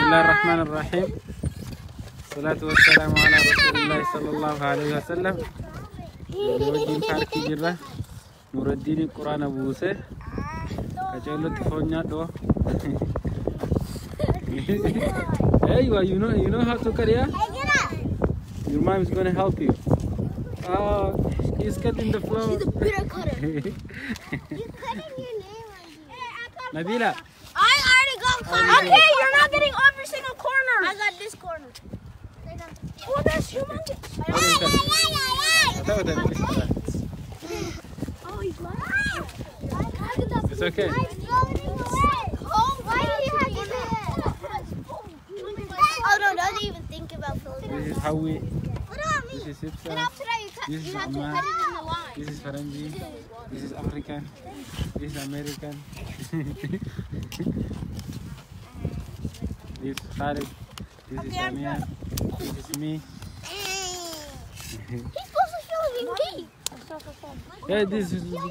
الله الرحمن الرحيم. الصلاة والسلام على رسول الله صلى الله عليه وسلم. نودين فاركي جرة نور الدين القرآن بوسه كجلو تفونيا دو. Hey, you know how to cut it? Your mom is gonna help you. Oh, he's cutting the floor. She's a bitter cutter. You're cutting your name right here. Nabila. I already got cut. Okay, you're not getting every single corner. I got this corner. Oh, that's humongous. Oh, he's lying. It's okay. Why do you have to do that? Oh no, don't even think about folding. This is how we. What about me? This is Sipsa. And after that, This is you have to Amma. cut it in the line. This is Faranji. This is African. This is American. This is Khalid. This is Samia. This is me. He's supposed to show me. Yeah,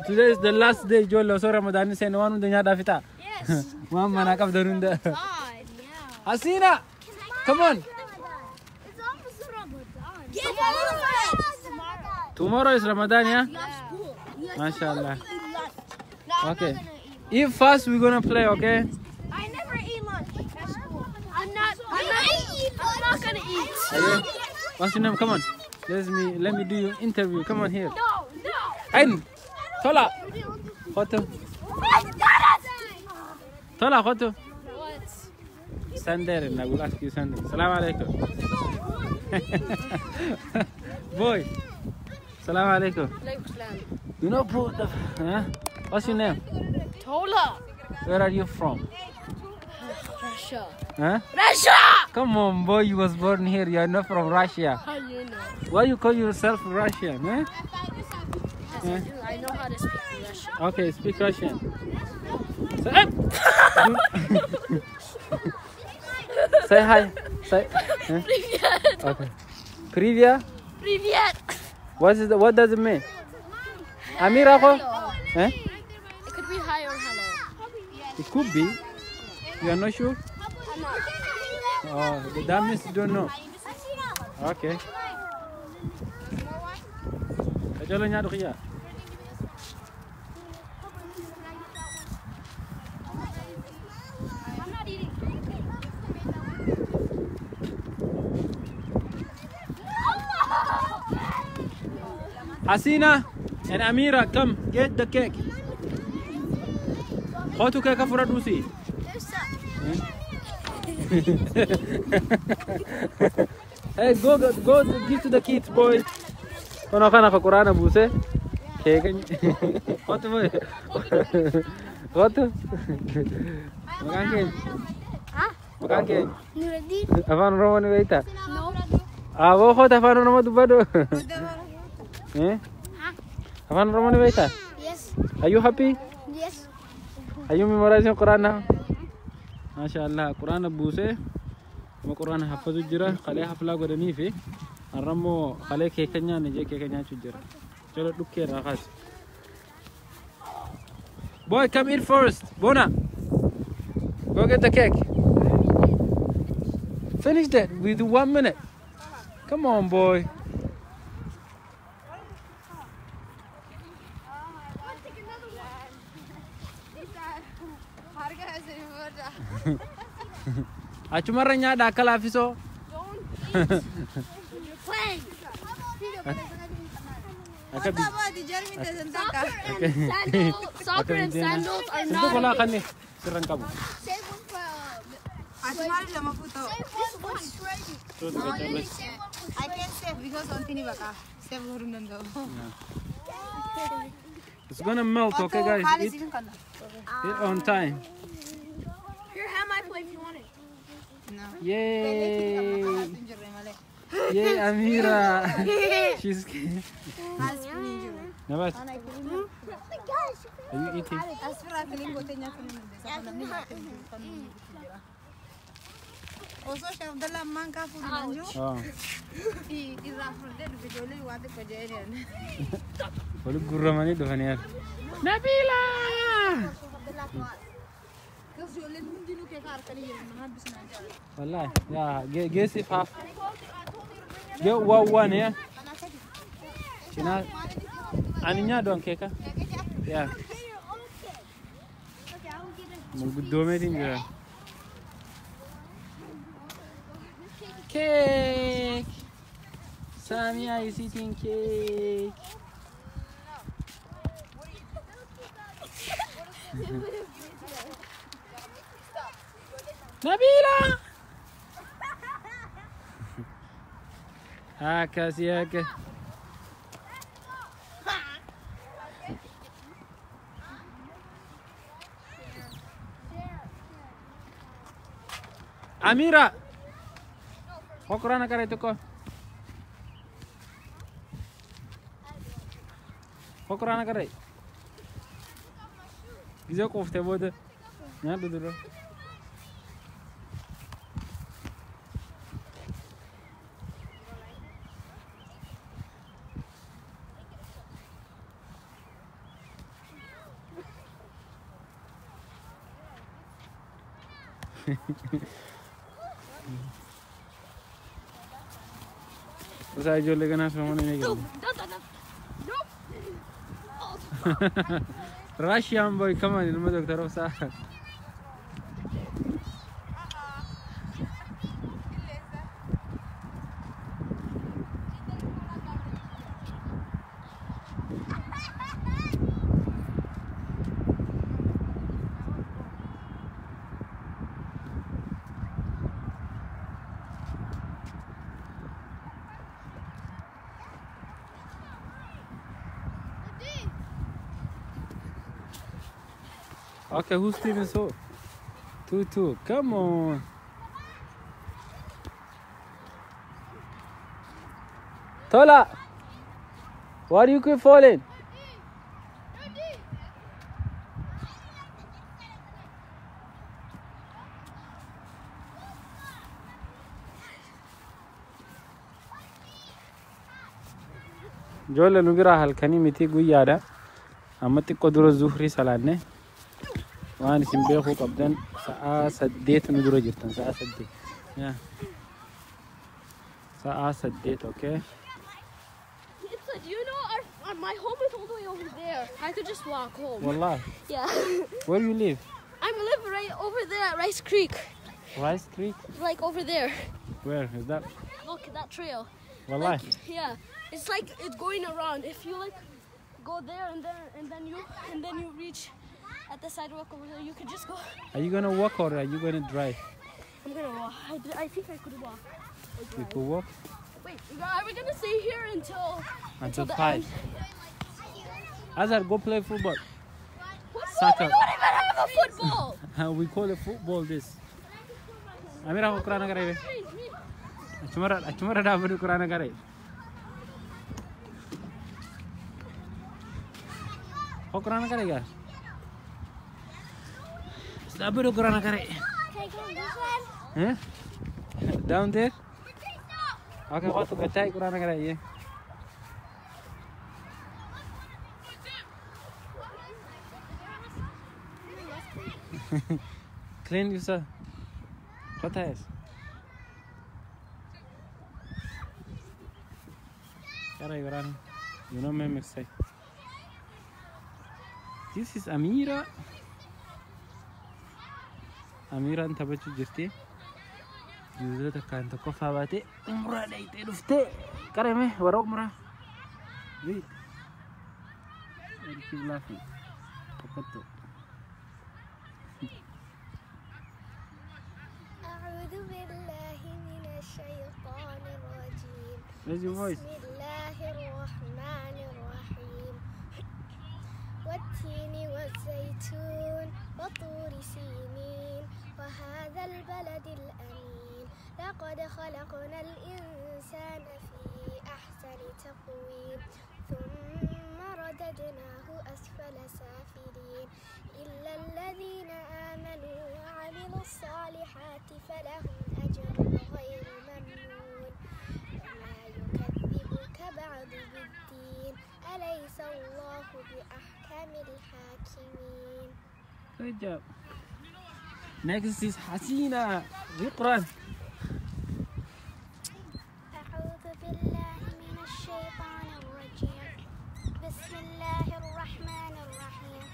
today is the last day. Jolo so Ramadan is saying one dunya dafita. Yes. Mama nakaf darunda. God, yeah. Hasina, come on. It's almost Ramadan. Yes, tomorrow is Ramadan, yeah? MashaAllah. Okay. Eat fast, we're gonna play, okay? I never eat lunch at school. I'm not gonna eat. Okay. What's your name? Come on. Let me do your interview. Come on here. No. Ain. Tola. Photo. Tola photo. Stand there and I will ask you something. Salam alaikum. Boy. Salam alaikum. You know what's your name? Tola. Where are you from? Russia. Huh? Russia! Come on, boy. You was born here. You are not from Russia. How do you know? Why you call yourself Russian? Huh? Yes, I know how to speak Russian. Okay, speak Russian. Say, say hi. Say. Huh? Привет. Okay. Привет. Привет. What does it mean? Amira ko? Eh? It could be hi or hello. It could be. You are not sure? I'm not. Oh, that means you don't know. Okay. Chalo nyado kaya. I'm not eating. Hasina and Amira, come get the cake. How to cake for Adusi? Hey, go give to the kids, boy. Kono kana ka Qur'ana buse. Cake. What boy? What? Makan Huh? cake. Nuruddin? Afan Oromo ni baita. No. Abo ko ta afan Oromo dubado. Eh? Afan Oromo ni baita. Yes. Are you happy? Yes. Are you memorizing Quran now? MashaAllah, Quran buse. Ma Quran hafazu jira, khale hafla godani fi. Aramo khale ke kanya ne je ke kanya chujira. Chalo dukke ra khas. Boy, come in first. Bona. Go get the cake. Finish that with 1 minute. Come on, boy. Achumaranya da kala fiso. Playing. Soccer and sandals are Sinto ko not. la kani. Sirang kamu. Save one for I can't save because on tini baka save horunan daw. It's gonna melt, okay, guys? Eat on time. Here, have my plate if you want it. No. Yay! Yay, Amira! She's. Nabat, are you eating? Also, chef dalam mangka food manju. Oh. Walau gurau mana tu Faniar? Nabila! والله يا جيسي فاف جو وان يا شنا أنيnya doang keka ya mau gede juga cake Samia is eating cake Nabila Haka Amira kau kurang nakar itu kau kurang nakar itu bisa kau fte bude ya dulu Terus aja lekan asal mana ni kan? Russian boy, come on, ilmu doktor Rosa. Okay, who's Steven so? 2-2. Come on. Tola, why do you keep falling? Jolle nugira halkani miti guyada. Amati qadru zuhri saladne. وأنا سنبيخو قبضن ساعة سديت ندرو جرتن ساعة سديت يا ساعة سديت okay Do you know my home is all the way over there? I could just walk home. والله Yeah. Where you live? I live right over there at Rice Creek. Rice Creek? Like over there. Where is that? Look, that trail. والله Yeah. It's like it's going around. If you like go there and then you reach at the sidewalk over there, you could just go. Are you gonna walk or are you gonna drive? I'm gonna walk. I think I could walk. You could walk? Wait, are we gonna stay here until 5? Azar, go play football. Football? Soccer. We don't even have a football. We call it football this. Amira ko kurana kare. Achumara da bari kurana kare. Ko kurana kare ga? Da bari kurana kare. Can I go on this one? Huh? Down there? Okay, what to get kurana kare ye. Clean yourself. What is? You know me mistake. This is Amira. Amira anta bachu jirti. Yuzu ta kan ta kofa bate. Umra dai te dufte. Kareme waro umra. Wait. Keep laughing. Kapato. أعوذ بالله من الشيطان الرجيم. Raise your voice. بسم الله الرحمن الرحيم. والتين والزيتون وطور سينين وهذا البلد الأمين لقد خلقنا الإنسان في أحسن تقويم ثم رددناه أسفل سافلين إلا الذين آمنوا وعملوا الصالحات فلهم أجر غير ممنون وما يكذبك بعد بالدين أليس الله بأحكم الحاكمين. Good job. Next is Hasina. Iqra. أعوذ بالله من الشيطان الرجيم بسم الله الرحمن الرحيم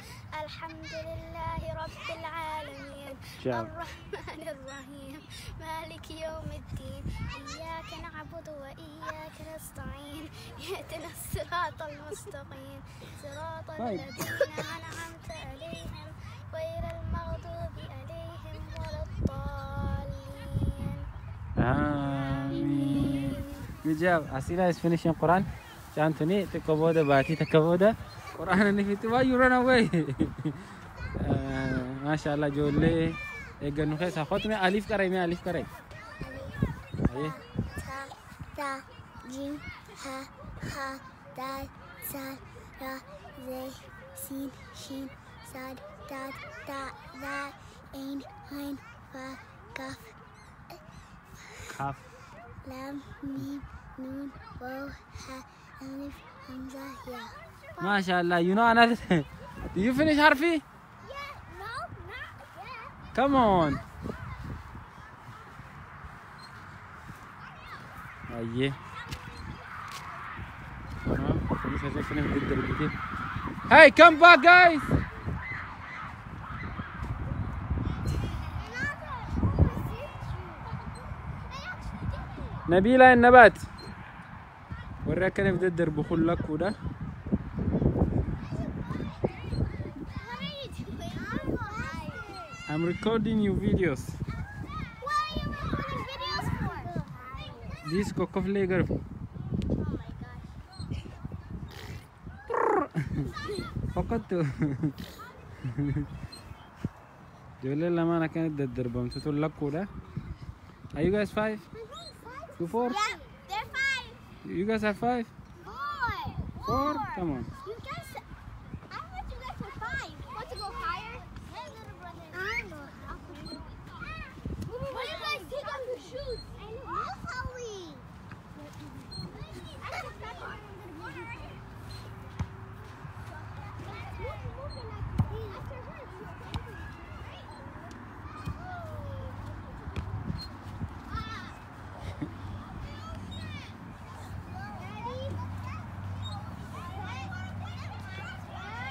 الحمد لله رب العالمين الرحمن الرحيم مالك يوم الدين إياك نعبد وإياك نستعين اهدنا الصراط المستقيم صراط الذين أنعمت عليهم غير المغضوب عليهم ولا الضالين آمين. Good job. Asila is finishing Quran. Chantuni tekaboda bati tekaboda. Quran ni fitu. Why you run away? MashaAllah jolle. Eganu khe sakhot mein alif karay mein alif karay. Aye. Ta ta jim ha ha dal sal ra zay sin shin sad dad da dal ain ain fa kaf Kaf. lam mim nun waw ha alif hamza ya. MashaAllah. You know another. Do you finish harfi? Yeah, no, not yet. Come on. Aye. Hey, come back, guys. نبيلة النبات وراك كيف تقدر بخل لك وده I'm recording your videos. What are you recording videos for? This cock flager. فقدت جولة لما أنا كانت تدربهم تقول لك وده. Are you guys 5? You 4? Yeah, they're 5. You guys are 5? 4? Come on. You guys, I thought you guys were 5. Want to go higher? My little brother. I know. Why you guys take off your shoes? I know. That's how we.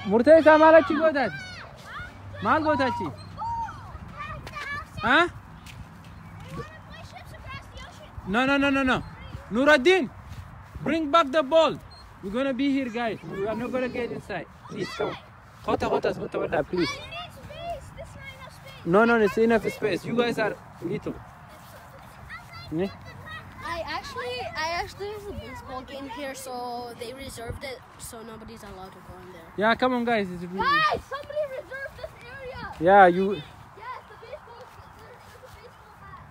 مرتضى مالك شي قوتات مال قوتات شي ها no Nuruddin, bring back the ball. We're gonna be here, guys. We are not gonna get inside. Please come. Please. No, it's enough space. You guys are little. Yeah. I actually there's a baseball game here, so they reserved it, so nobody's allowed to go in there. Yeah, come on, guys. Guys, somebody reserved this area. Yeah, you. Yes, the baseball. There's a baseball bat.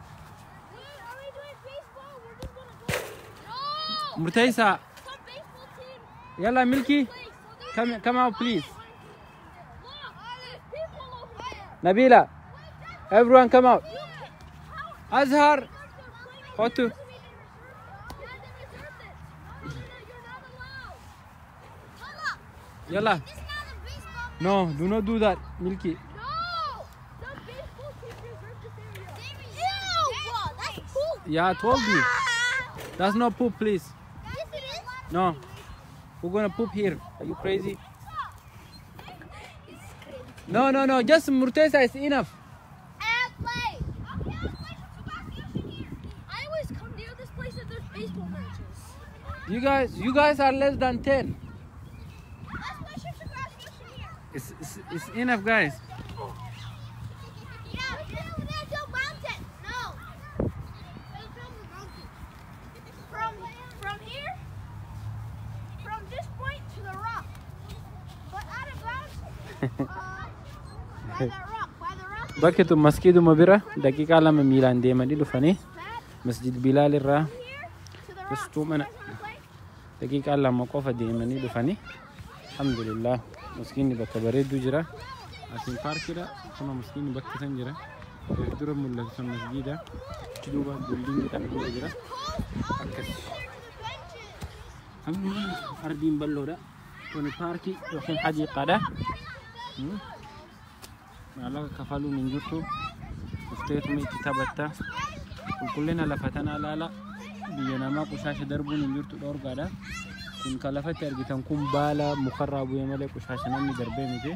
Wait, are we doing baseball? We're just gonna go. No. Murtaisa. Some baseball team. Yalla, Milky. Come out, please. Look, there's people over there. Nabila, everyone come out. Azhar. Hotu. Yalla. No, do not do that, Milky. No! The baseball team reserved this area. Ew! That's poop. Yeah, I told you. That's not poop, please. Yes, it is. No. We're gonna poop here. Are you crazy? No. Just Murtaisa is enough. And play. I always come near this place and there's baseball matches. You guys are less than 10. It's enough, guys. From here, from this point to the rock. But out of bounds, by the rock. Bakit Masjid Mabira? Dakika lama Milan deema di dhufanii Masjid Bilal irraa Bastuu mana dakika lama qofa deemanii dhufanii alhamdulillah مسكين bakka bareedu jira asin parkira kuma مسكين bakka san jira dura mul'atu san masjida duuba building kan jira akkas amma ardiin balloodha kun parki yookiin hadiiqadha Malah kafaluun hin jirtu dhufteetuma itti taphatta qulqullina lafa tanaa laala biyya namaa qushaash darbuun hin jirtu dhoorgaadha kun kan lafatti argitan kun baala mukarraa bu'ee malee qushaash namni darbee miti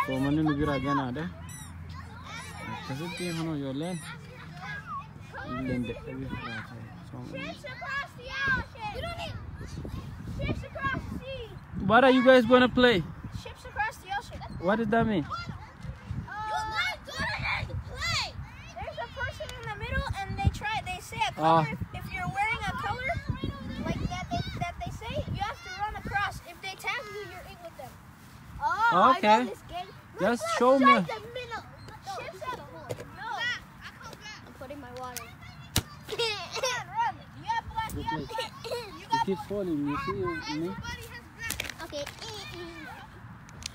soomanni nu biraa ganaadha akkasitti hano ijoolleen illeen dadhabee What are you guys gonna play? Ships across the ocean. What does that mean? There's a person in the middle, and they say a color. If you're wearing a color like that they say, you have to run across. If they tag you, you're in with them. Oh, Okay. I know this game. Just show me. Ships at no. I'm putting my water. Run. You have black. You Keep falling, you see me? Okay.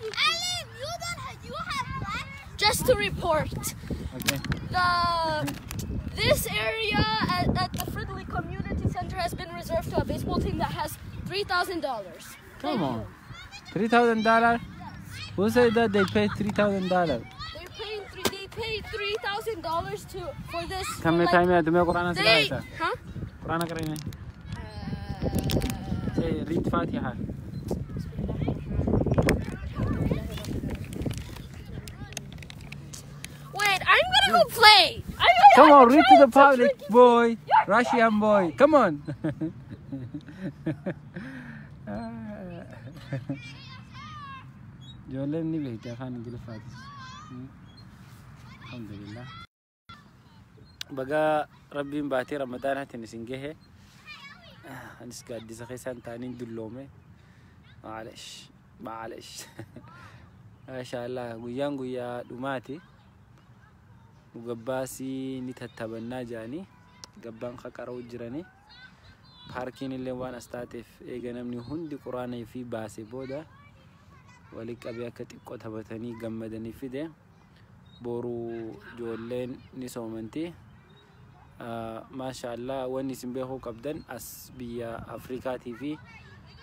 Alan, you have black. Just to report, Okay. this area at the Fridley Community Center has been reserved to a baseball team that has $3,000. Come on. $3,000? Who said that they paid $3,000? They paid $3,000 for this. Come here, time here. तुम्हें कुरान से They, क्या huh? Quran करेंगे? Say read Fatiha. Wait, I'm gonna go play. Come on, I'm read to trying the public, freaking- boy. Russian boy. Come on. جولين نبي كافان نجيل فاتس. الحمد لله. بقى ربي مباتي رمضان هاتي نسنجه. أنس قاعد ديسخيسان تانين دلومه. معلش. ما شاء الله قيان قيا دوماتي. مقباسي نتتبنا جاني قبان خكرو جراني باركين اللي وانا استاتف ايغا نمني هندي قراني في باسي بودا ولك ابيا كتقو تبتني قمدني في ده بورو جولين نسومنتي ما شاء الله واني سنبيهو قبدن اس بيا افريكا تي في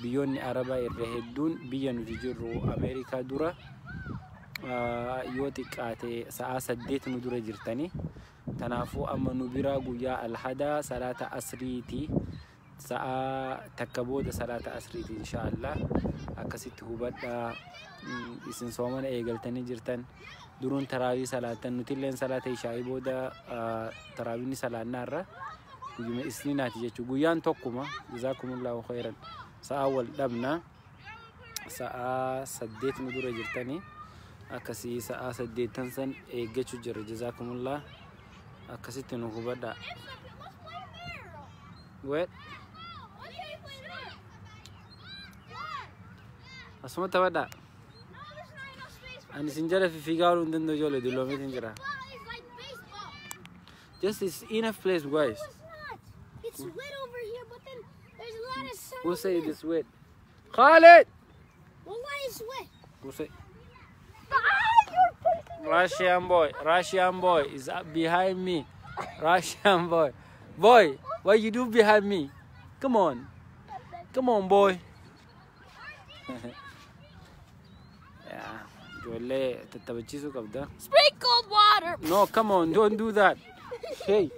بيوني عربا يرهدون بيا نتجرو امريكا دورا يوتي كاتي ساعة سديت ندور جرتني تنافو أما نبرا قويا الحدا صلاة أسريتي ساعة تكبود صلاة أسريتي إن شاء الله أكسيت هبدا إسن صومنا إيجلتني جرتن درون تراوي صلاة نتيلين صلاة إشاعي بودا تراويني صلاة نارة وجمع إسنينات جيتشو قويان توكما جزاكم الله خيرا ساعة والدبنا ساعة سديت ندور جرتني أكسي ساعة سديتن سن إيجتشو جر جزاكم الله أكسيت نهبدا وين أسمع تبدا أنا سنجرة في فيجارو ندن دجولة دلومي سنجرة just is enough place guys It's wet over here, but then there's a lot of sun. who say this wet Khalid Well, why is wet? who say You're pushing Russian boy is up behind me. Russian boy, what you do behind me? Come on, boy. Yeah, Jole, tatabachisu kabda. Sprinkled water. No, come on, don't do that. Hey,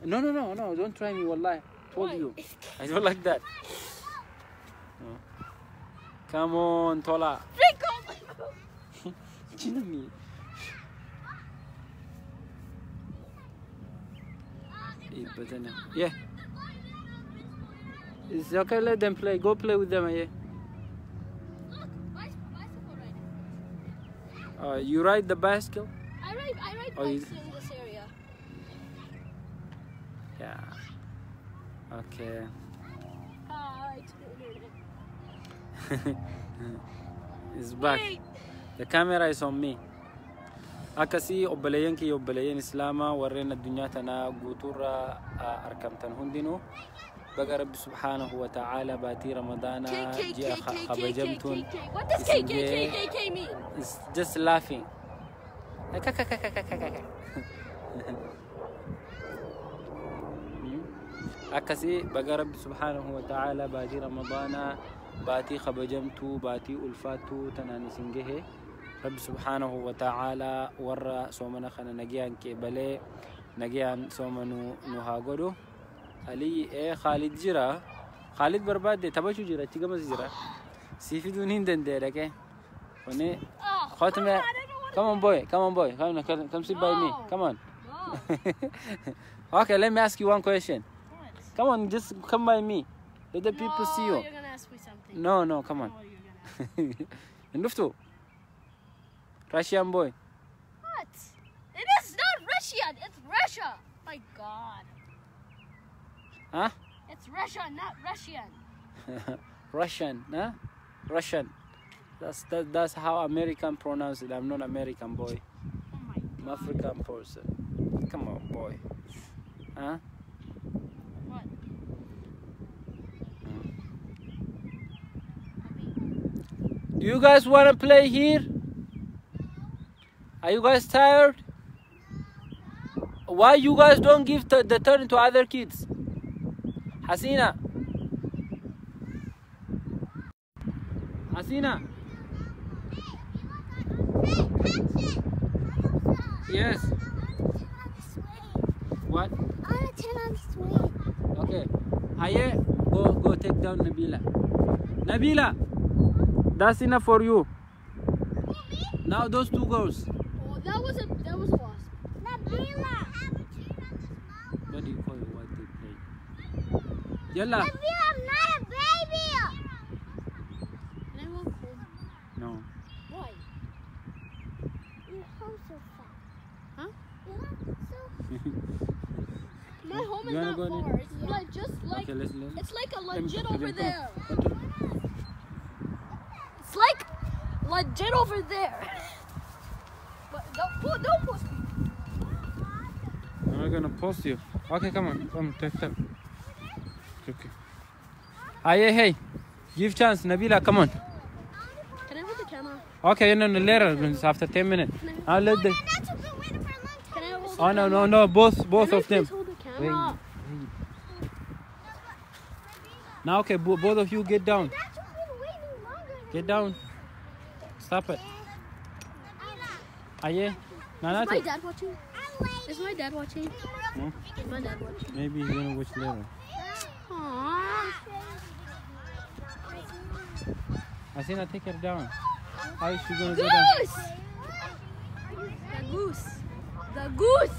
no, don't try me. Wallahi, told you, I don't like that. No. Come on, Tola. Sprinkled. Chinami. Yeah. It's okay, let them play. Go play with them, yeah. Look, bicycle riding. You ride the bicycle? I ride Oh, you- bikes in this area. Yeah. Okay. It's back. Wait. The camera is on me. Akasi obboleeyyan kiyya obboleeyyan islaamaa warreen addunyaa tanaa guutuurra argamtan hundinuu baga rabbi subhaanahu wa ta'ala baatii ramadaanaa ji'a kabajamtuun What does KKKKK mean? is just laughing. Akasi baga rabbi subhaanahu wa ta'ala baatii ramadaanaa baatii kabajamtuu baatii ulfaattuu tanaan isin gahe رب سبحانه وتعالى ورا سومنا خنا نجيان كبلة نجيان سومنو نهاجرو علي إيه خالد جرا خالد برباد تبى شو جرا تيجا مس جرا سيفي دونين دندرة كه وني خاتمة come on boy come sit by me come on okay let me ask you one question come on just come by me let the people see you you're gonna ask me something. no come on Nduftu Russian boy What? It is not Russian. It's Russia. My God. huh It's Russia, not Russian. Russian huh Russian that's how American pronounce it. I'm not American boy. Oh my I'm African person. Come on boy huh What? do you guys want to play here? Are you guys tired? Why you guys don't give the turn to other kids? Hasina. Yes. What? I want to turn on the swing. Okay. Haye, go take down Nabila. Nabila, that's enough for you. Now those two girls. Oh, that was a wasp. Nabila. What do you call it? What they play? Yalla. Nabila, I'm not a baby. Can I walk home? No. Why? Your home's so far. Huh? Your home's so My home is You wanna not go in? far. It's like just like Okay, let's it's like a let me- legit let me over go. there. Go to- It's like legit over there. But don't push me. I'm not gonna post you. Okay, come on, take that. Okay. Hey, give chance, Nabila, come on. Can I hold the camera? Okay, no, later, it's after 10 minutes. I'll let the. That's what we've been waiting for a long time. Can I hold Oh no, both Can I of them. please hold the Wait. camera? Now, okay, both of you get down. That's what we've been waiting longer. Get down. Stop it. Aye, Is my Nanato. dad watching? Is my dad watching? Hmm? Is my dad watching? Maybe he's gonna watch later. Aww. Asina, take her down. How is she gonna go down? Goose! The goose. The goose!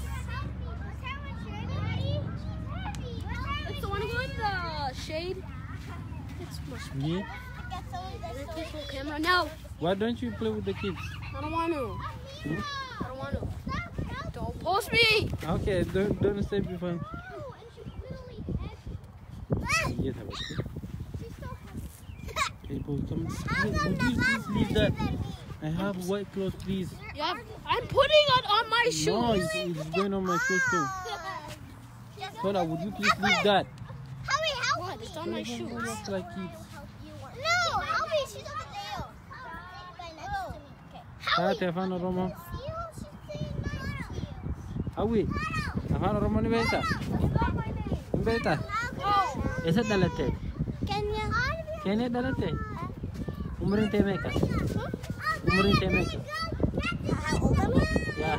It's the one with the shade. It's much better. Me? Can I please hold camera? No! Why don't you play with the kids? I don't want to. Hmm? I don't want to. Don't post me! Okay, don't stay behind. Yeah, that was good. People, come. Would you please leave that? I have white clothes, please. Yeah, I'm putting it on my shoes. No, it's going on my shoes too. Tola, would you please leave that? What? It's on my shoes. Don't look like kids. No, Howie, she's over there. Kaya Stefan Oromo. Awi. Stefan Oromo ni beta. Ni beta. Esa dalate. Kenya dalate. Umurin temeka. Umurin temeka. Yeah.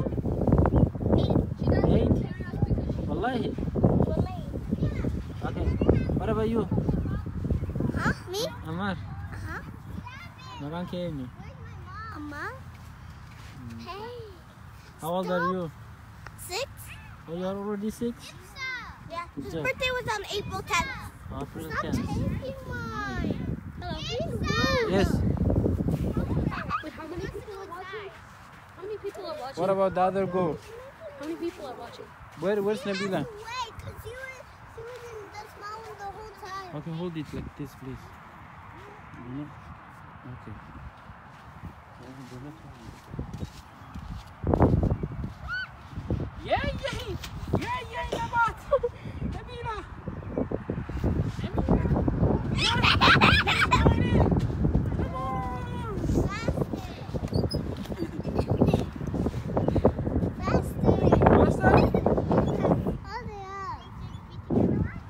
8. Wallahi. Okay. What about you? Me? Amar. Makan Kenya. Mama? Hey. How old are you? 6? Oh, you're already 6? Yeah. Good His job. birthday was on April 10th. April Stop 10. taking mine. Yes. Wait, how many people are watching? How many people are watching? What about the other girl? How many people are watching? Where's Nabila? Wait, because he was in the small one the whole time. Okay, hold it like this, please. You know? Okay. Yeah, Nabat! Nabila!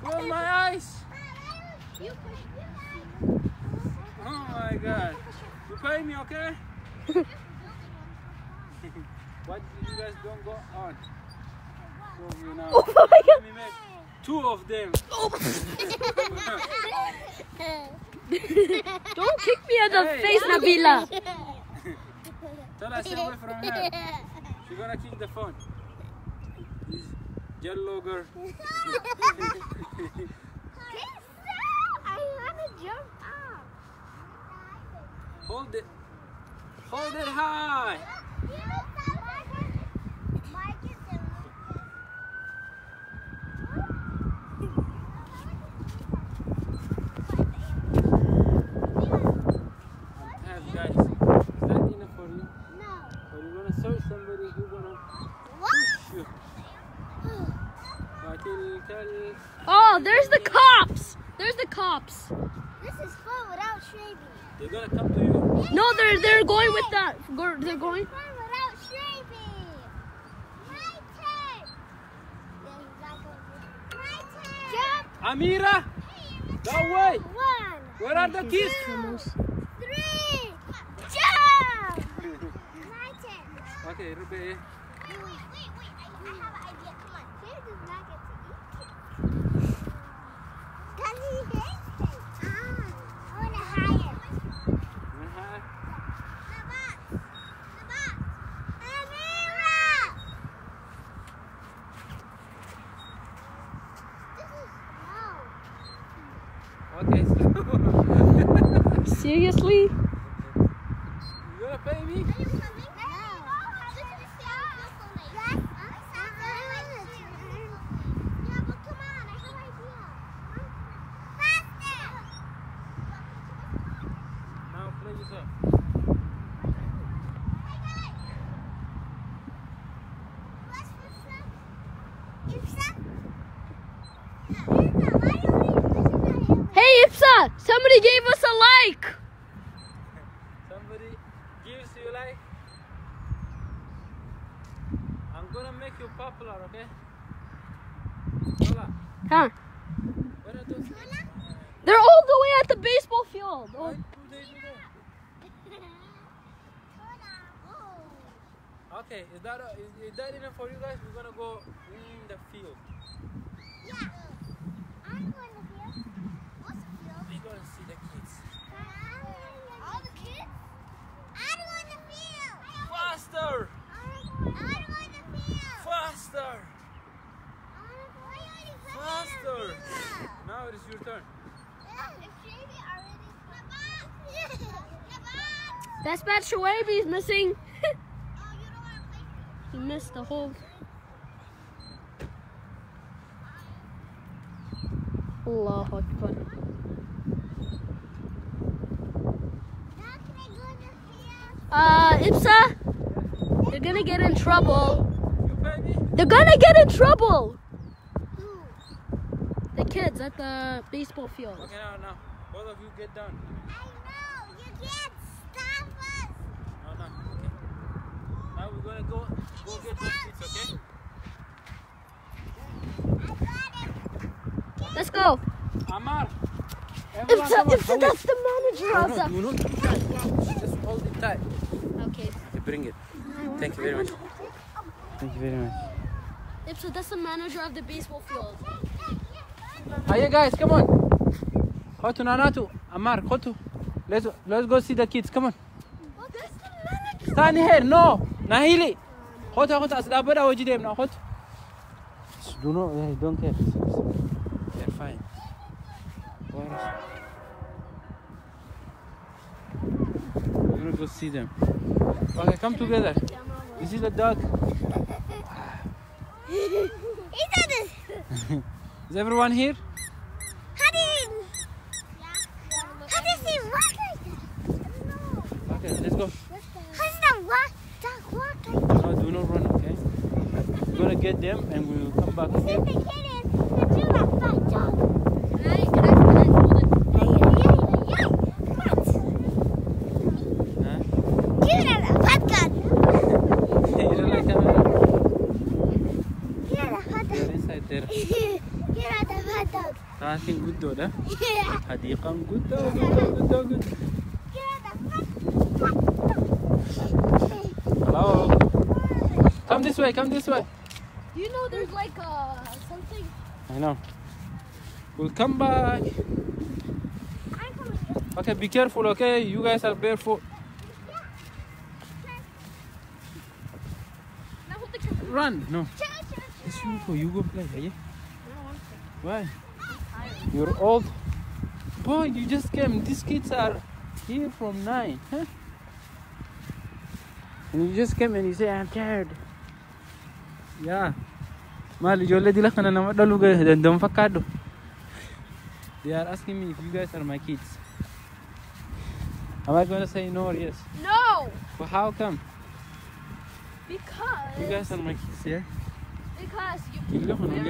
Close my eyes! Oh my god. You pay me, okay? guys don't go on. So you know, Oh my let God. me make 2 of them. Don't kick me in the Hey. face, Nabila. Tell her stay away from her. She's gonna kick the phone. This yellow girl. I want to jump up. Hold it. Hold it high. Guys, is that enough for you? No. Or you gonna search somebody who's gonna push you? Oh, there's the cops. There's the cops. This is fun without shaving. They're gonna come to you. No, they're going with that. They're going. Fun without shaving. My turn. My turn. Jump. Amira, that way. 1, Where are the kids? 3, jump. My turn. Okay, Ruby. Wait. I have an idea. Come on. Here does not get to eat. Can he hit it? I want to higher. Okay, so Seriously? you gonna pay me? Now play yourself. Hey, Ipsa! Somebody gave us a like. Somebody gives you like. I'm gonna make you popular, okay? Hola. Huh? Where are those? They're all the way at the baseball field. Why Oh. do they do that? Okay, is that enough for you guys? We're gonna go in the field. We're gonna see the kids. All the kids? I don't want to feel. Faster! I don't want to feel. Faster! Faster! Now it is your turn. That's bad. Shoaibi's missing. He missed the whole. Allahu Akbar. Ipsa, they're gonna get in trouble. You pay me? They're gonna get in trouble. The kids at the baseball field. Okay, now. Both of you get down. I know, you can't stop us. No, okay. Now we're gonna go get those kids, okay? I got it. Let's go. Amar! Everyone, come on. Ipsa, that's the manager of the. Do not do that. Just hold it tight. Okay. Okay, bring it. Thank you very much. Thank you very much. Ipsa, that's the manager of the baseball field. Hiya guys, come on. Khotu Nanatu. Amar, Khotu. Let's go see the kids. Come on. Oh, that's the manager. Stand here. No. Nahili. Khotu asdabada wajidem na khotu. Don't care. They're fine. We're gonna go see them. Okay, come together. This is the dog. Is everyone here? How does he walk like that? Okay, let's go. How does that dog walk like that? No, do not run, okay? We're gonna get them and we'll come back. If the kid is do that fat dog. Can I hold it? Huh? Give it a fat gun. You don't like camera? Give it a fat They're dog. inside there. Give it a fat dog. Talking good though, huh? Yeah. Hadiqan good though, good. Give it a fat dog. Hello? Come this this way. Come this way. Do you know there's like something? I know. We'll come back. Okay, be careful, okay? You guys are barefoot. Run! No. It's you go. You go play, yeah? Why? You're old. Boy, you just came. These kids are here from 9. Huh? And you just came and you say, I'm tired. Yeah. Mali jolle dila kana nama dalu ga dandam fakado. They are asking me if you guys are my kids. Am I going to say no or yes? No! But how come? Because... You guys are my kids, yeah? Because you... It's not the kids.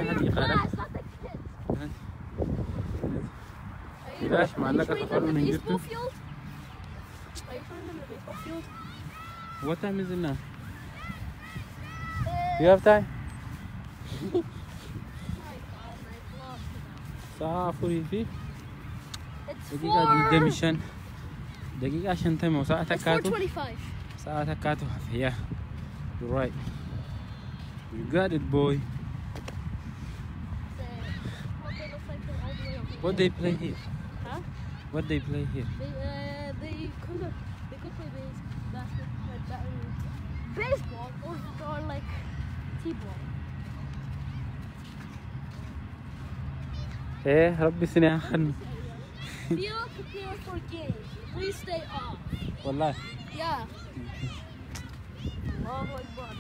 You guys, Are you showing them the baseball field? Are you showing them the baseball field? What time is it now? You have time? Sa'a 45. It's دقيقة عشان تمو ساعة تكاتو 4:25. ساعة تكاتو yeah you're right you got it boy. What they play here? Huh? What they play here? They could play baseball or like t-ball. Eh, ربي سنيان. Feel prepared for games. Please stay off. والله. Yeah. Allahu Akbar.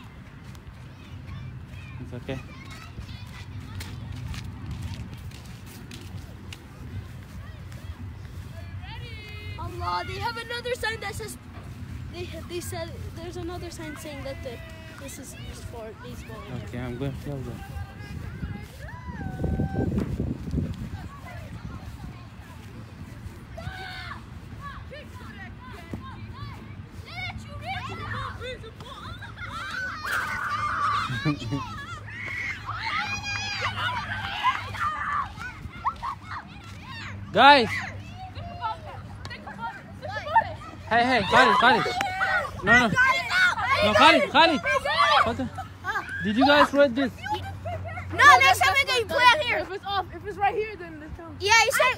It's okay. Allah, they have another sign that says. They said there's another sign saying that this is used for baseball. Okay, I'm going to tell them. Guys! Hey, Khalid. No, Khalid. Did you guys read this? No, they said we could play out here. If it's off, if it's right here, then let's come. Yeah, he said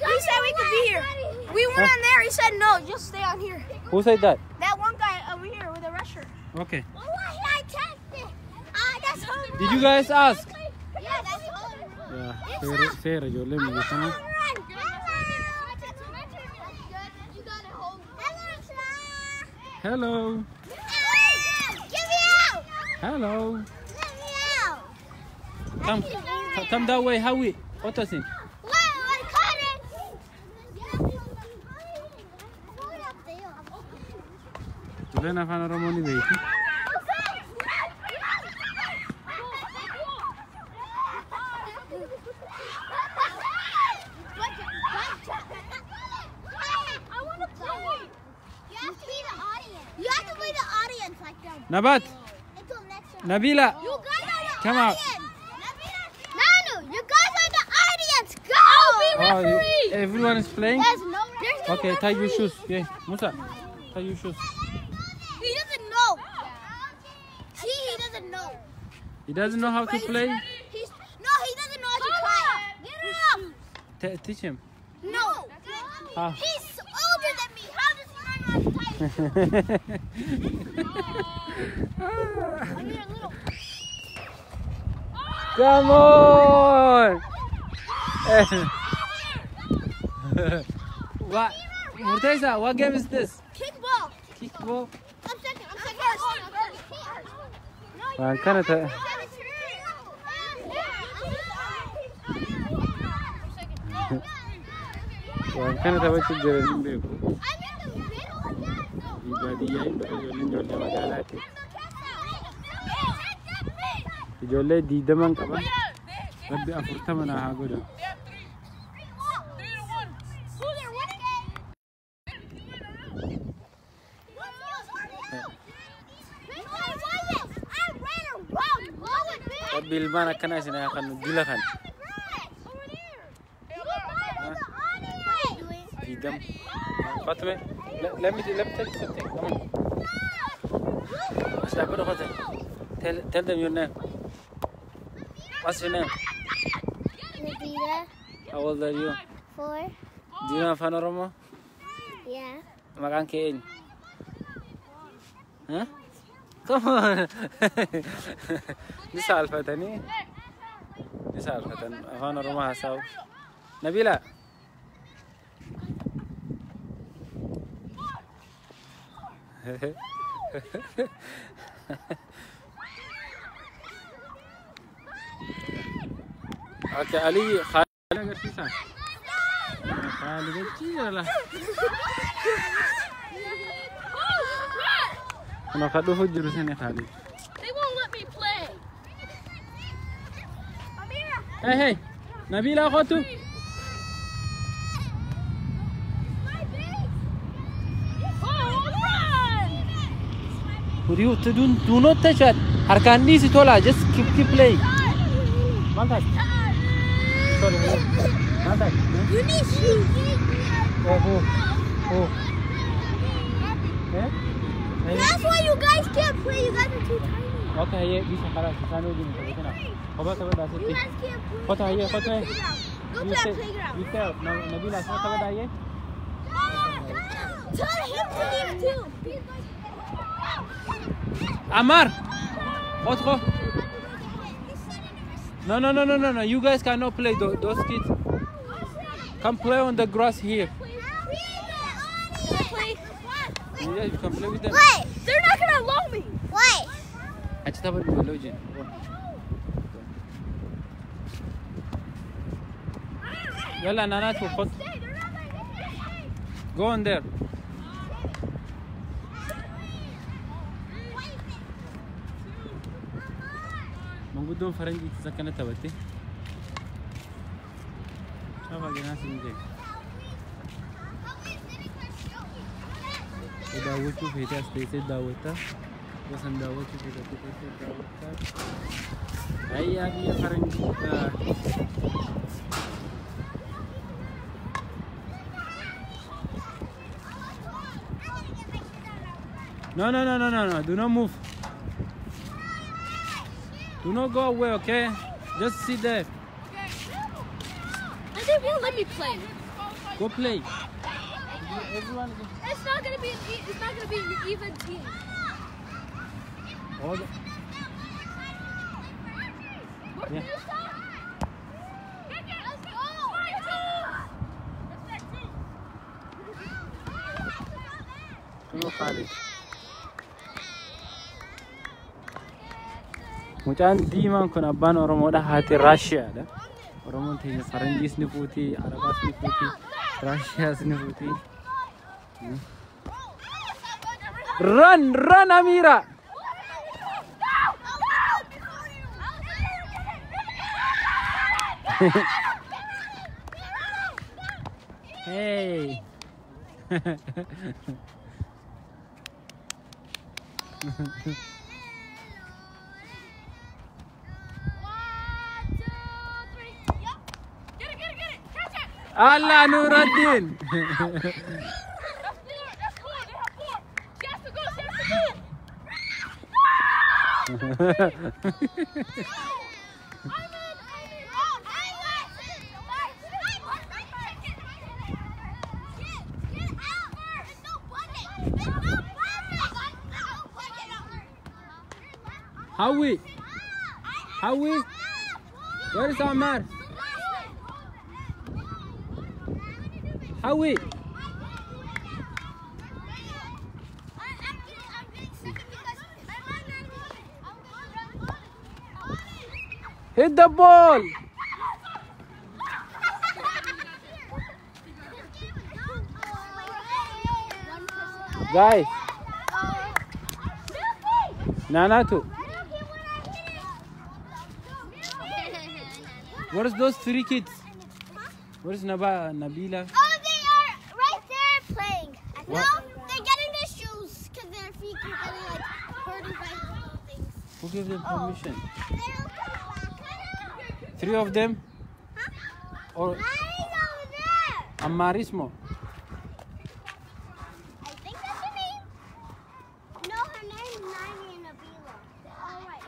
we could be here. We went on there. He said no, just stay on here. Who said that? That one guy over here with a red shirt. Okay. That's home. Did you guys ask? Yeah, that's home. Yeah. Sarah, you're living with me. Hello. Get me out. Hello. Let me out. Come that way. Howie. What is it? You're not going to Oromo ni baby. Nabat. Nabila. You guys are the Come out. Nanu, you guys are the audience. Go. I'll be referee. Everyone is playing? There's no Okay, tie your shoes. Yeah, Musa, tie your shoes. He doesn't know. See, he doesn't know. He doesn't know how to play? No, he doesn't know how to try. Get up. Teach him. No. How? He's older than me. How does he not know how to tie I need a little. Come on! What? Murtaza, what game is this? Kickball. Kickball? I'm second. Well, kind of. Well, kind of what you do. Ijoollee 20 qaba. Rabbi 40 na haa godha. Rabbi ilmaan akkana isin haa kan dila kan. Fatme, let me tell you something. Come on. Stop it, Tell them your name. What's your name? Nabila, How old are you? 4. Do you know Afan Oromo? Yeah. Makan kain. Huh? Come on. This Alfatani. This Alfatan. Afan Oromo hasaw. Nabila. Okay, Ali. Khalid Garcia. Khalid Garcia lah. Ano kadu hujur sini Khalid. They won't let me play. Hey, hey. Nabila khatu. Do not touch it. Harkandi sitola. Just keep playing. Mantak. Sorry. Mantak. You need shoes. Oh. Yeah? That's why you guys can't play. You guys are too tiny. Okay, yeah, bisa kalah. Sana uji ni sebutkan apa? Apa sebut dah You sih? guys can't play. Foto aja, foto. Go to that playground. You tell. Nabila, semua sebut dah ye. Tell him to leave too. Amar. Otro. No. You guys cannot play those kids. Come play on the grass here. Can I play? Yeah, you can play with them. Wait. They're not gonna allow me. Wait. Acha tabar biology. Yalla nana tu khud. Go on there. موجودون فرنجي تسكنت تبتي. شوف يا ناس نجي. داوود شوف هي تستيسي داوودتا. بس داوود شوف هي تستيسي داوودتا. هيا يا فرنجي. No. Do not move. Do not go away, okay? Just sit there. And they won't let me play. Go play. Everyone. It's not gonna be an even team. All the... Yeah. Come on, Khalid. Mucaan diimaan kun abbaan Oromoodha haati Raashiyaadha. Oromoon teenya Faranjiis ni fuuti, Arabaas ni fuuti, Raashiyaas ni fuuti. Run Amira! Hey! Allah Nuruddin. Howie, where is Amar? Howie. Hit the ball. Guys. Nana too. What is those 3 kids? What is Nabila? Oh, they are right there playing. What? No, they're getting their shoes because their feet are getting like hurted by little things. Who gave them permission? 3 of them? Or over there. Amarismo? I think that's her name. No, her name is Nani and Nabila. All right.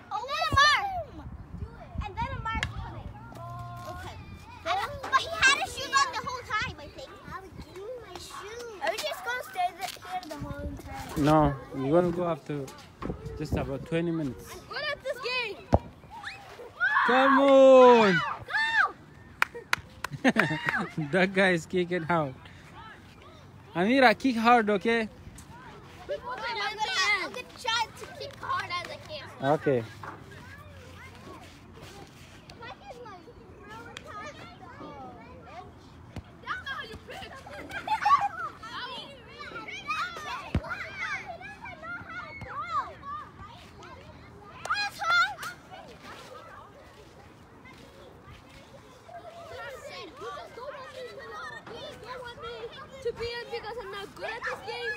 No, we're gonna go after just about 20 minutes. I'm good at this game. Come on! Go! That guy is kicking out. Amira, kick hard, okay? I'm gonna try to kick hard as I can. Okay. That's not how you pitch. To be in because I'm not good at this game.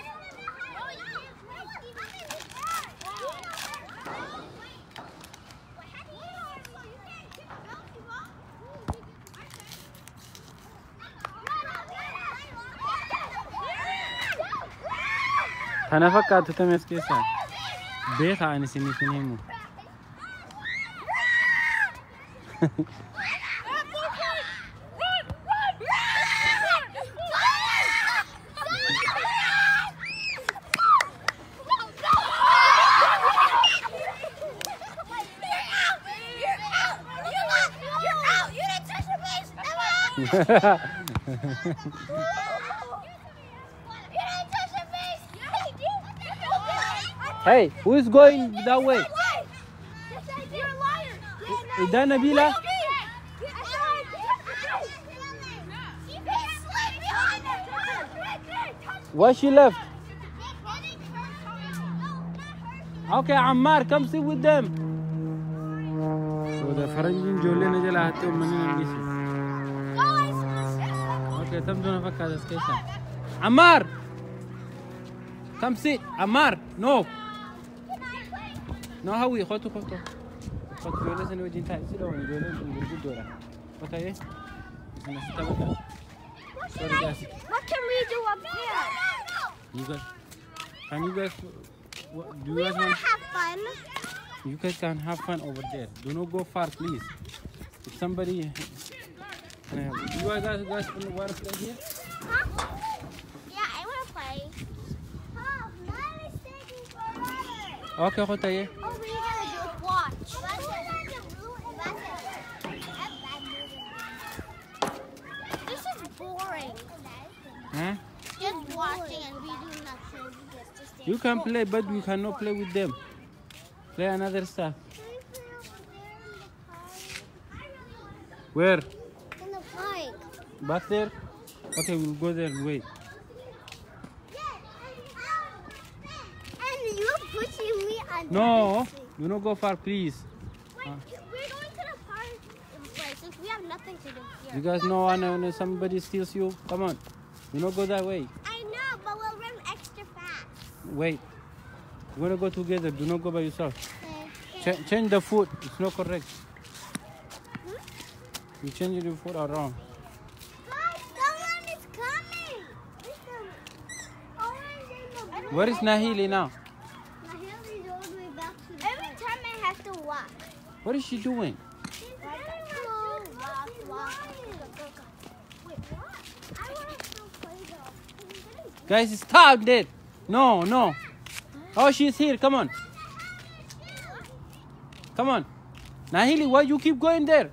أنا فكرت تمس كيسا بيت عن سنين Hey, who is going that way? You're a liar. Is that Nabila? Why she left? Okay, Ammar, come sit with them. So the Faranjin Jolene Jala Hatu Manin. Okay, come to Nafaka station. Ammar! Come sit. Ammar! No! No, how we hot to hot to. But you listen to Jinta. Sit down. You listen to Dora. What are you? Sorry, guys. What can we do up here? You guys, can you guys? Do you We guys want want? to have fun. You guys can have fun over there. Do not go far, please. If somebody, you guys want to play here? Huh? Yeah, I want to play. Oh, Mom is taking forever. Okay, what are you? All we gotta do is watch. This is boring. Huh? Just watching and we do nothing. You can play, but you cannot play with them. Play another stuff. Where? In the park. Back there? Okay, we'll go there and wait. And you're pushing me on. No, do not go far, please. Wait, we're going to the park since we have nothing to do here. You guys know when somebody steals you? Come on. Do not go that way. I know, but we'll run extra fast. Wait. We're gonna go together. Do not go by yourself. Okay. Change the foot. It's not correct. You change the foot around. Guys, someone is coming. Where is Nahili now? Nahili is all the way back to the Every time I have to walk. What is she doing? She's walk. Wait, what? I want to still play though. Guys, stop that. No, no. Oh, she's here. Come on. Come on. Nahili, why you keep going there?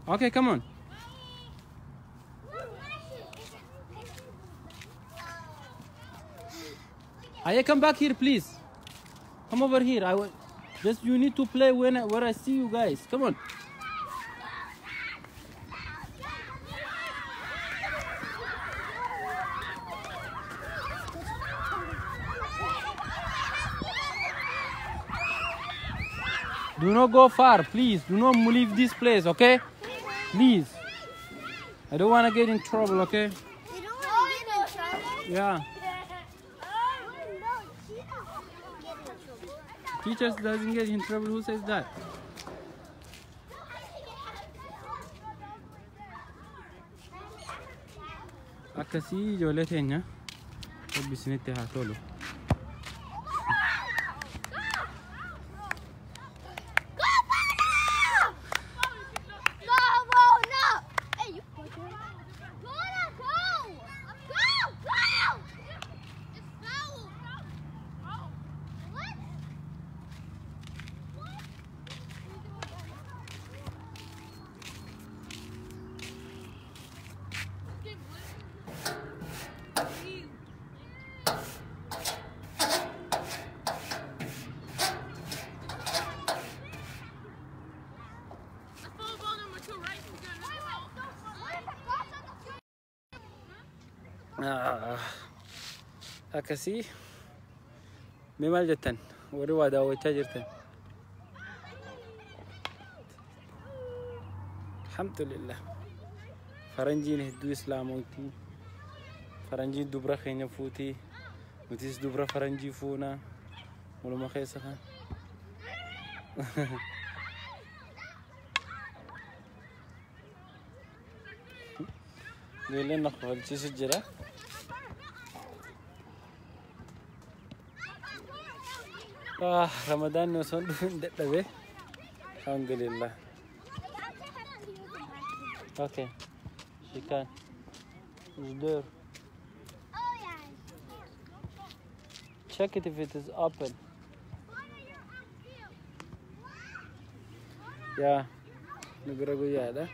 Okay, come on. Aya, come back here, please. Come over here. Just you need to play where I see you guys. Come on. Do not go far, please. Do not leave this place, okay? Please. I don't want to get in trouble, okay? You don't want to get in trouble? Yeah. No, Teachers doesn't get in trouble. Who says that? Akkasii ijoollee teenya dubbisnetti haa tolu. Akasi memal jettan warri waa daawwachaa jirtan. Alhamdulillah. Faranjiin hedduu islaamooti. Faranjiin dubra keenya fuuti. Nutis dubra faranjii fuuna. Waluma keessa kan. Ijoolleen na kofalchiisu jira. Ramadan no son dadhabe. Alhamdulillah. Okay. She can. It's there. Check it if it is open. Yeah. Nagara guyyaadha.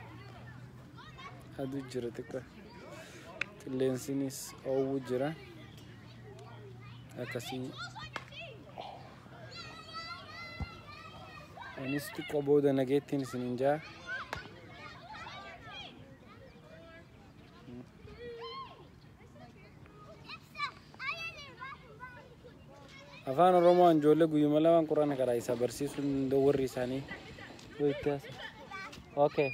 Aduu jira xiqqoo. Qilleensinis oowwu jira. Akkasii. Anis xiqqoo booda nageettiin isiniin jaa. Afaan Oromoo ijoollee guyyuma lamaan quraana karaa isaa barsiisuun warri isaanii wayitaas. Okay.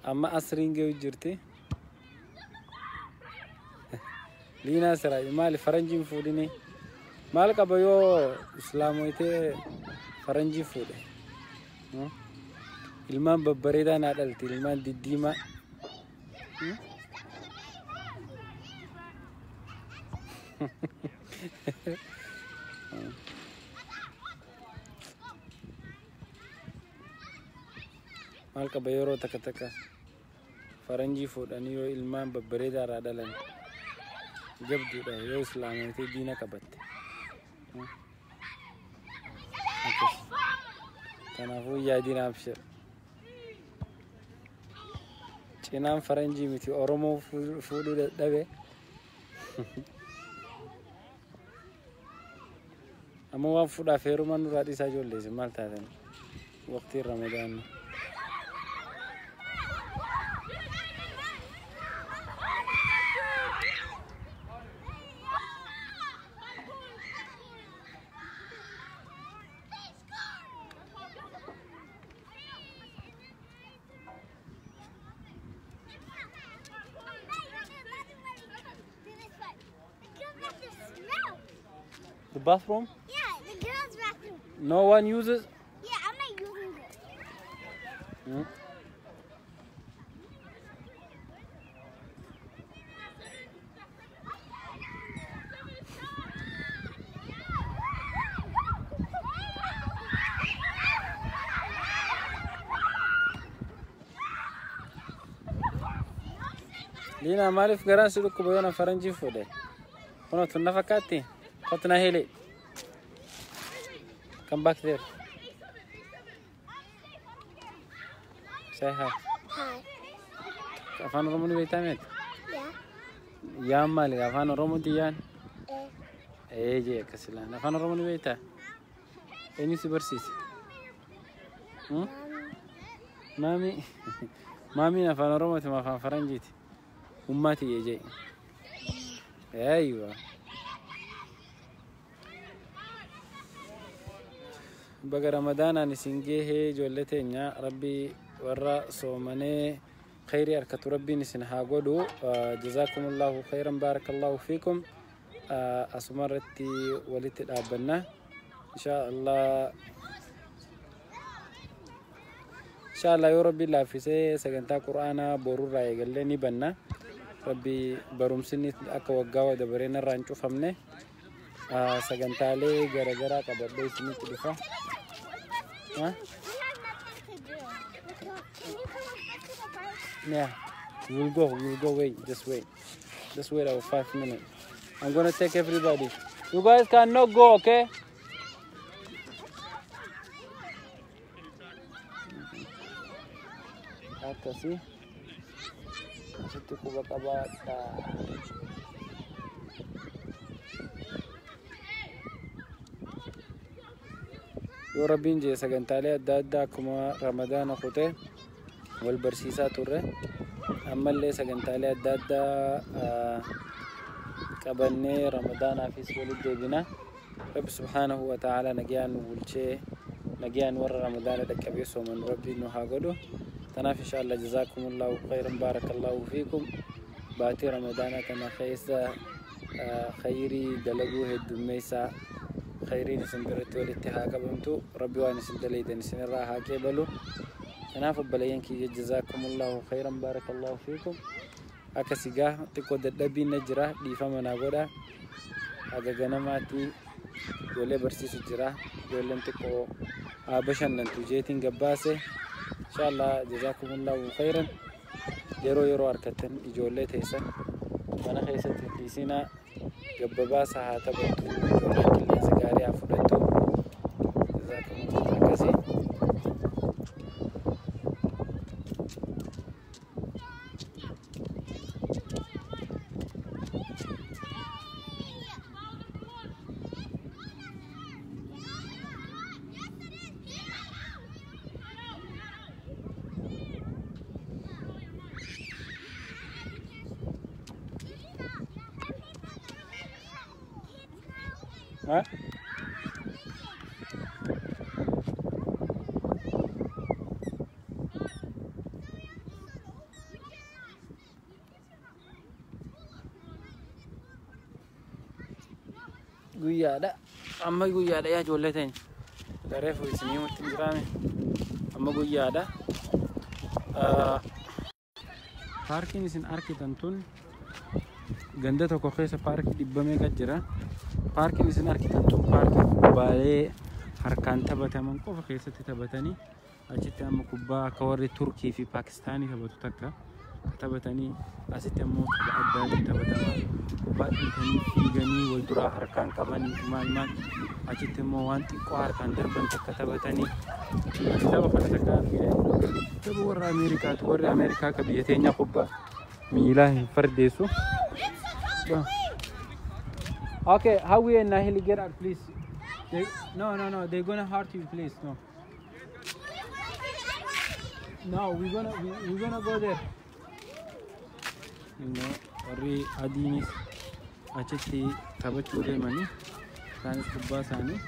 Amma asriin ga'u jirti. Liinaa siraa maali faranjiin fuudhini. Maal qaba yoo islaamoyitee faranjii fuudhe. Ilmaan babbareedaa naa dhalti ilmaan diddiimaa. Maal qaba yeroo takka takka faranjii fuudhanii yoo ilmaan babbareedaa irraa dhalan jabduudha yoo islaamoyitee diina qabatte. Kanaafuu yaadiin abshir. Cinaan faranjii miti Oromoo fuudhuu dadhabe. Amma waan fuudhaaf heerumaan nurraa dhiisaa ijoollees maal taatan waqtii Ramadaanni. The bathroom? Yeah, the girls' bathroom. No one uses? Yeah, I'm not using it. Lina malif garan sidu kubayona faranji fude. Kono tunna fakati. Kotna hele. Come back there. Say hi. Hi. Afaan Oromoo ni beektaa meet? Yeah. Yaan maali afaan Oromooti yaan? Jee akkasilaan afaan Oromoo ni beektaa? Eenyu si barsiise? Maami. Maamiin afaan Oromooti moo afaan Faranjiiti? Ummaati jee. Aywa. Baga Ramadaanaan isin gahee ijoollee teenya Rabbi warra soomanii khayrii harkatu Rabbiin isin haa godhu. Jazakumullahu khayran baarakallahu fiikum. Asuma irratti walitti dhaabbanna. Inshallah yoo Rabbi laaffisee sagantaa Qur'aanaa boruurraa eegallee ni banna. Rabbi barumsinni akka waggaa dabareen irraa hin cufamne. Sagantaalee garaagaraa qabadhee isinitti dhufa. Yeah, we'll go, wait, just wait about 5 minutes. I'm gonna take everybody. You guys cannot go, okay? Akasi. Situ kuba kabata. yoo rabbiin jee sagantaalee adda addaa akkuma ramadaana kutee wal barsiisaa turre ammallee sagantaalee adda addaa qabannee ramadaanaafis walitti deebina. Rabbi subhaanahu wa ta'ala nagayaan nu bulchee nagayaan warra ramadaana dhaqqabee sooman rabbiin nu haa godhu. Tanaaf inshallah jazakumullahu khairan barakallahu fiikum. Baatii ramadaana kana keessa khayrii dalaguu heddummeessaa khayriin isin biratti walitti haa qabamtu. Rabbi waan isin dalaydan isinirraa haa qeebalu. Tanaaf obboleeyyan kiyya jazakumullahu khairan barakallahu fiikum. Akka sigaa xiqqoo dadhabbiin na jira dhiifama naa godha. Aga ganamaatti ijoollee barsiisu jira. Ijoolleen xiqqoo bashannantu jeetiin gabbaase. Inshallah jazakumullahu khairan. Yeroo harkattan ijoollee teessan mana keessatti dhiisinaa gabbabaasa haa taphattu. Ijoolleen qilleensa gaarii haa fudhattu. Jazakumullahu akkasii. Huh? Guyyaadha. Amma guyyaadha yaa ijoollee teenya. Gareefu isinii mutti hin jiraame. Amma guyyaadha. Paarkiin isin arkitan tun ganda tokko keessa paarkii dhibbamee gad jira. Paarkiin isin arkitan tun paarkii kubbaalee harkaan taphataman qofa keessatti taphatanii achitti amma kubbaa akka warri Turkii fi Paakistaanii taphatu takka taphatanii asitti ammoo tapha addaa taphatamaa kubbaa dhiitanii fiiganii wal duraa harkaan qabanii maal achitti immoo waan xiqqoo harkaan darban takka taphatanii tapha kana takka argine tapha warra Ameerikaatu warri Ameerikaa akka biyya teenya kubbaa miilaa hin fardeessu. Okay, how we and Nahili get out, please? No, they're gonna hurt you, please. No, we're gonna go there. You know, Ori Adinis, Acheti, Tabachu money, Sanis Kubasani.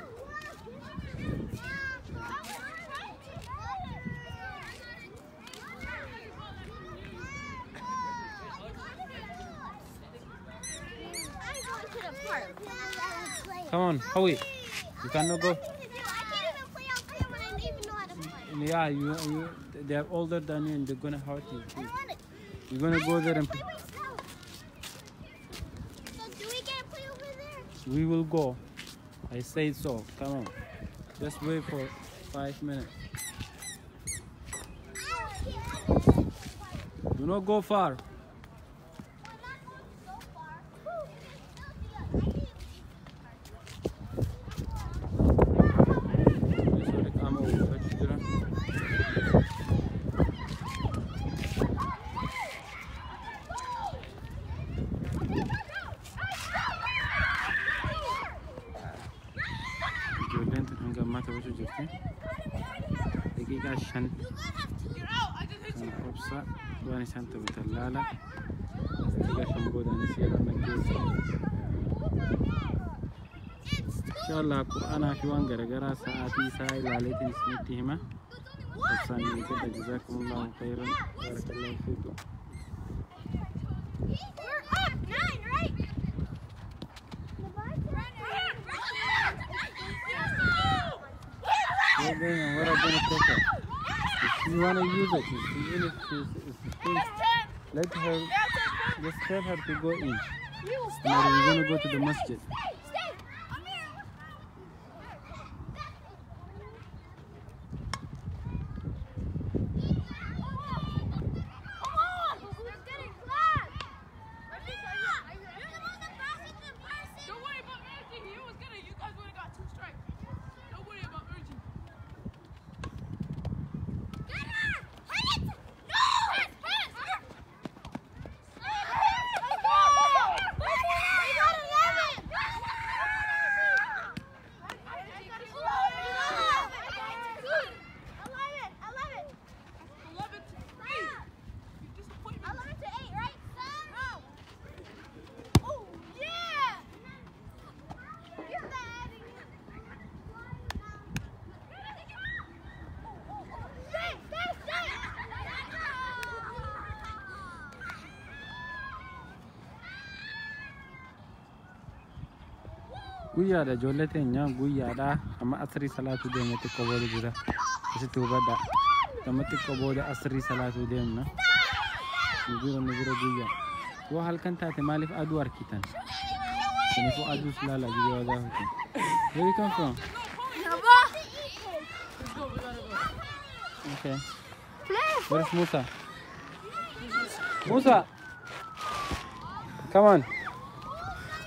Come on, Howie. You cannot go. I can't even play outside when I don't even know how to play. Yeah, they are older than you and they're gonna hurt you. I want it. You're gonna go there and play myself. So do we get to play over there? we will go. I say so. Come on. Just wait for 5 minutes. Do not go far. Santo Vitallala, inshallah Qur'ana fi waan garagaraa sa'aatii isaa ilaaleetiin isinitti hima. Obsaan eeggadha. Jazakumullahu khairan. Barakallahu fiikum. We're up 9, right? We're going and we're going to take it. If you want to use it, even if it's let her, just tell her to go in. Tomorrow we're going to go to the masjid. Guyyaa da ijoollee teenya guyyaadha amma asrii salaatuu deemnee xiqqoo booda jira asitti hubadha amma xiqqoo booda asrii salaatuu deemna nu bira guyyaa yoo halkan taate maaliif aduu arkitan kanaafuu aduu ilaala guyyaa gaafatan. Where you come from? Okay. Where's Musa? Musa! Come on.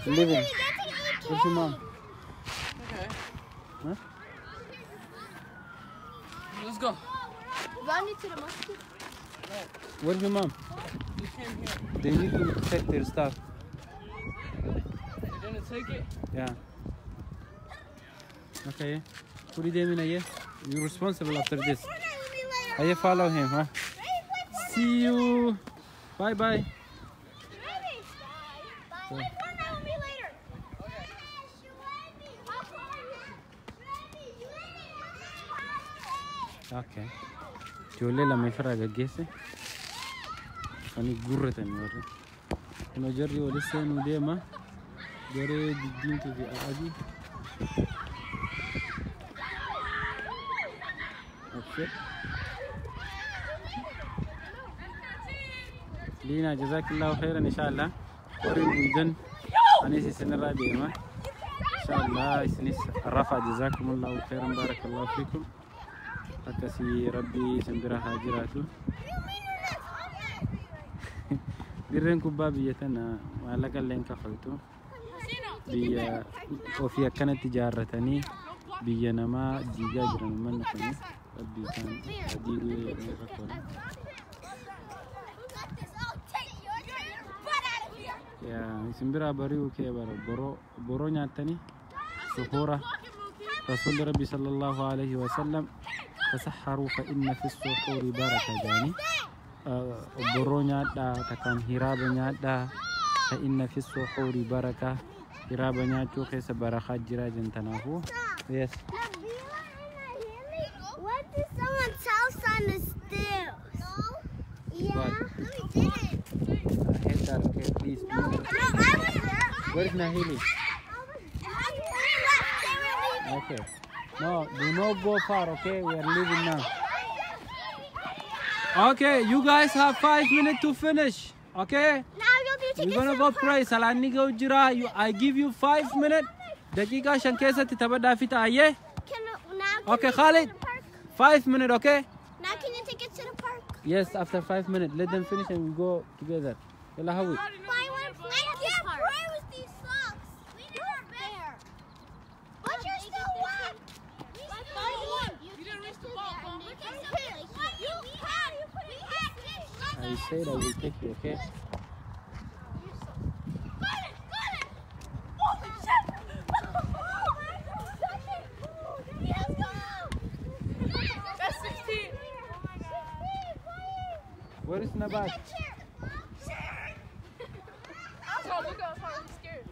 Living. Where's your mom? Okay. Huh? Let's go. Run into the masjid. Where's your mom? We came here. They need to check their stuff. You're gonna take it? Yeah. Okay. What are you doing here? You're responsible after this. I follow him, huh? See you. Bye bye. Okay. Ijoollee lama ifirraa gaggeesse. Ani gurratanii warri. Kun jarri walis seenuu deema. Garee diddiimtuu fi adii. Okay. Lina jazakallahu khairan inshallah. Warri guudan anis isinirraa deema. Inshallah isinis rafa jazakumullahu khairan barakallahu fikum. Akasi Rabbi sembira hajiratu. Dirren kubbaa biyya tana maallaqa illee hin kaffaltu. Biyya ofii akkanatti ijaarratanii biyya namaa diigaa jiran manni kun Rabbi isaan diiguu ni rakkoola. Sembira bari'uu kee bara boroo nyaatanii suhuura رسول ربي صلى الله عليه وسلم تسحروا فإن في السحور بركة جاني برونيا دا تكان هرابنيا دا فإن في السحور بركة هرابنيا توخي سبركة جراجن تناهو. Yes. What did someone's house on the stairs? No. Yeah. What? No, we didn't. I hate that. Okay, please. No, I was there. Where is Nahili? Okay. No, do not go far, okay? We are leaving now. Okay, you guys have 5 minutes to finish, okay? Now you'll be We're gonna go pray. Salani go jira. I give you 5 minutes. Dakika shankesa titabada fita aye. Okay, Khalid. 5 minutes, okay? Now can you take it to the park? Yes, after 5 minutes. Let them finish and we go together. Yalla hawi. I can't pray with these socks. We weren't there. But you're still wet. You didn't reach the ball, Mom. I said I will take you, okay? That's 16. Where is Nabat? Look how hard he's scared.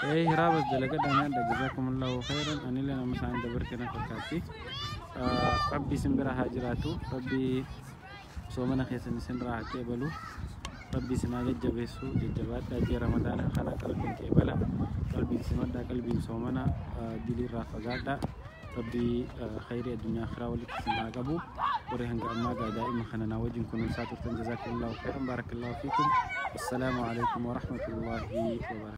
Eh, hirabas dalaga dengan da jazakumullahu khairan. Anila nama saya dabarkan fakati. Rabbi sembira hajiratu. Rabbi somana khaisan sembira hakebalu. Rabbi semaga jabesu jabat aji Ramadan khana kalbi kebala. Rabbi semada kalbi somana dili rafagada. Rabbi khairi dunia akhirah walik semaga bu. Orang yang amaga daim khana nawajin kunun satu jazakumullahu khairan barakallahu fikum. Assalamualaikum warahmatullahi wabarakatuh.